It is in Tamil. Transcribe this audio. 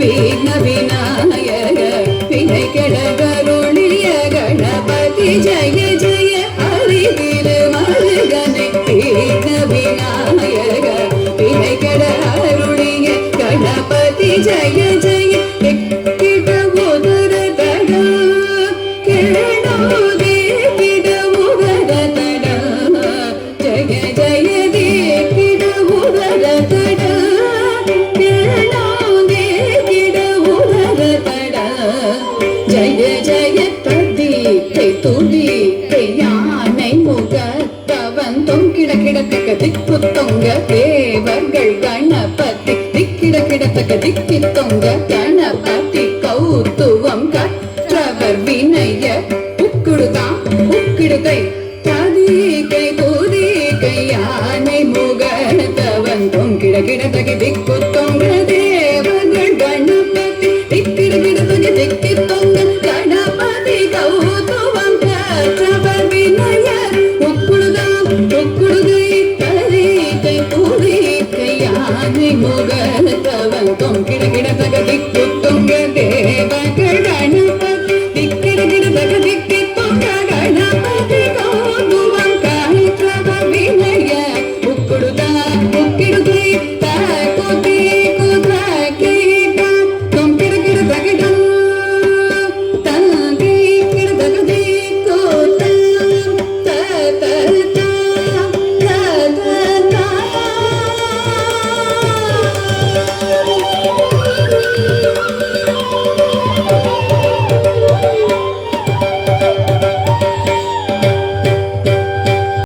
ವಿಘ್ನ ವಿನಾಯಕ ವಿನಯ ಕೆಳಗರುಳಿಯ ಗಣಪತಿ ಜಯ ಜಯ ಹರಿದಿರ ಮರುಗನೆ ವಿಘ್ನ ವಿನಾಯಕ ವಿನಯ ಕೆಳಗರುಳಿಯ ಗಣಪತಿ ಜಯ ಜಯ ಕಿಡವುದರ ತಡ ಕೇಳೋದೇ ಕಿಡವುದರ ತಡ ಜಯ ಜಯ ದೇ ಕಿಡವುದರ ತಡ ಕೇಳೋದೇ ಕಿಡವುದರ ತಡ ಜಯ ಜಯ ததித்தை துடித்தை யானை முகத்தவன் கிட கிடத்தக்க திக்கு தொங்க தேவர்கள் கணபதி திக்கிட கிடத்தக்க திக்கி தொங்க கணபதி கௌத்துவம் கற்றவர் வினய உக்கிடுதான் உக்கிடுகை ததிகை துதிகை யானை முகத்தவன் கிட கிடத்தக்க திக்கு தொங்க தேவர்கள் கணபதி திக்கிட கிடத்தக்க திக்கி தொங்க கணபதி கௌத்துவம் கற்றவர் வினய உக்குடுதான் உக்குடுகை ததிகை துதிகை யானை முகத்தவன் கிட கிடத்தக்க திக்கு தொங்க தேவர்கள் கணபதி திக்கிட கிடத்தக்க திக்கி தொங்க கணபதி கௌத்துவம் கற்றவர் வினய உக்குடுதான் உக்கிடுகை தகுதி குதகை தொம் கிட கிடத்தக்க தந்தி கிடத்தக்க கோதம் தததா தததா